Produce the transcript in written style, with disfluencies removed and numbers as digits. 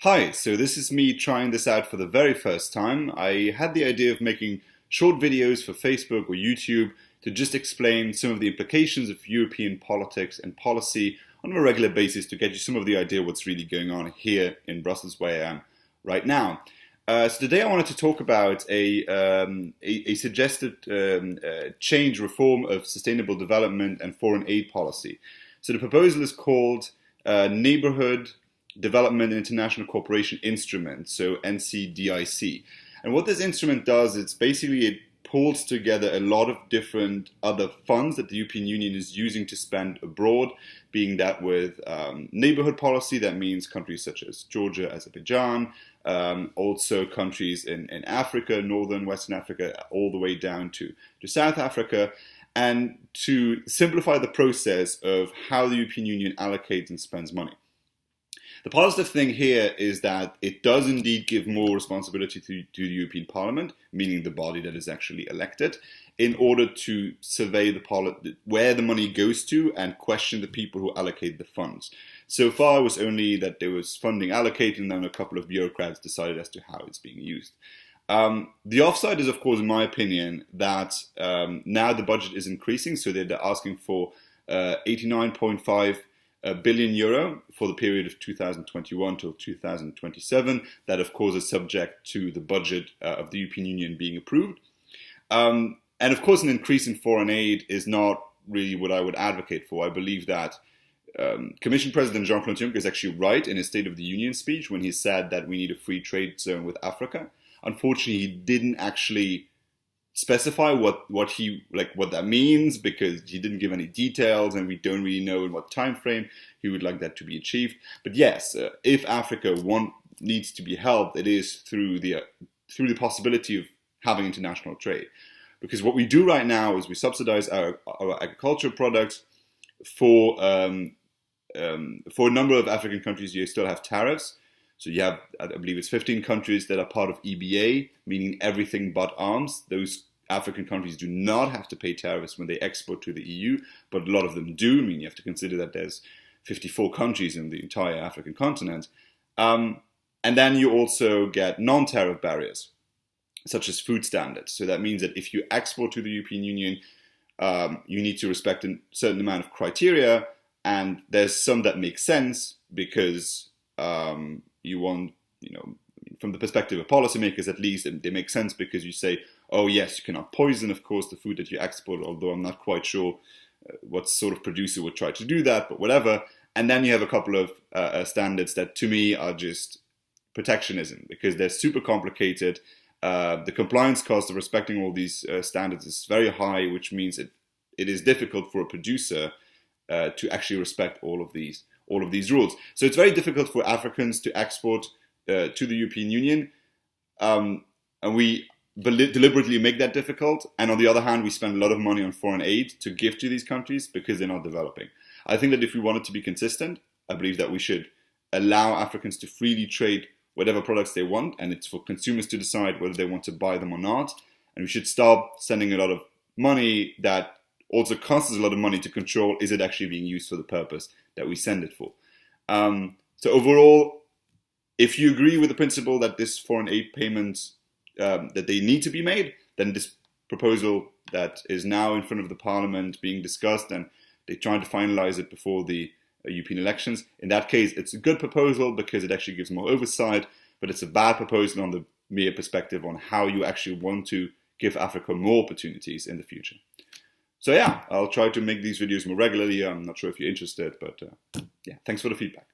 Hi, so this is me trying this out for the very first time. I had the idea of making short videos for Facebook or YouTube to just explain some of the implications of European politics and policy on a regular basis to get you some of the idea of what's really going on here in Brussels where I am right now. So today I wanted to talk about a suggested change, reform of sustainable development and foreign aid policy. So the proposal is called Neighbourhood, Development and International Cooperation Instrument, so NDICI. And what this instrument does, it's basically it pulls together a lot of different other funds that the European Union is using to spend abroad, being that with neighborhood policy, that means countries such as Georgia, Azerbaijan, also countries in Africa, northern, western Africa, all the way down to South Africa, and to simplify the process of how the European Union allocates and spends money. The positive thing here is that it does indeed give more responsibility to the European Parliament, meaning the body that is actually elected, in order to survey where the money goes to and question the people who allocate the funds. So far, it was only that there was funding allocated and then a couple of bureaucrats decided as to how it's being used. The offside is, of course, in my opinion, that now the budget is increasing, so they're asking for 89.5 billion euro for the period of 2021 till 2027. That, of course, is subject to the budget of the European Union being approved. And, of course, an increase in foreign aid is not really what I would advocate for. I believe that Commission President Jean-Claude Juncker is actually right in his State of the Union speech when he said that we need a free trade zone with Africa. Unfortunately, he didn't actually specify what that means, because he didn't give any details and we don't really know in what time frame he would like that to be achieved. But yes, if Africa needs to be helped, it is through the possibility of having international trade. Because what we do right now is we subsidize our agricultural products for a number of African countries. You still have tariffs. So you have, I believe it's 15 countries that are part of EBA, meaning everything but arms. Those African countries do not have to pay tariffs when they export to the EU, but a lot of them do. I mean, you have to consider that there's 54 countries in the entire African continent. And then you also get non-tariff barriers, such as food standards. So that means that if you export to the European Union, you need to respect a certain amount of criteria, and there's some that make sense because you want, from the perspective of policymakers at least, they make sense because you say, oh yes, you cannot poison, of course, the food that you export, although I'm not quite sure what sort of producer would try to do that, but whatever. And then you have a couple of standards that to me are just protectionism, because they're super complicated. The compliance cost of respecting all these standards is very high, which means it is difficult for a producer to actually respect all of these rules. So it's very difficult for Africans to export to the European Union, and we deliberately make that difficult. And on the other hand, we spend a lot of money on foreign aid to give to these countries because they're not developing. I think that if we wanted to be consistent, I believe that we should allow Africans to freely trade whatever products they want, and it's for consumers to decide whether they want to buy them or not. And we should stop sending a lot of money that also costs us a lot of money to control, is it actually being used for the purpose that we send it for. So overall, if you agree with the principle that this foreign aid payments, that they need to be made, then this proposal that is now in front of the Parliament being discussed, and they're trying to finalize it before the European elections, in that case, it's a good proposal because it actually gives more oversight, but it's a bad proposal on the mere perspective on how you actually want to give Africa more opportunities in the future. So yeah, I'll try to make these videos more regularly. I'm not sure if you're interested, but yeah, thanks for the feedback.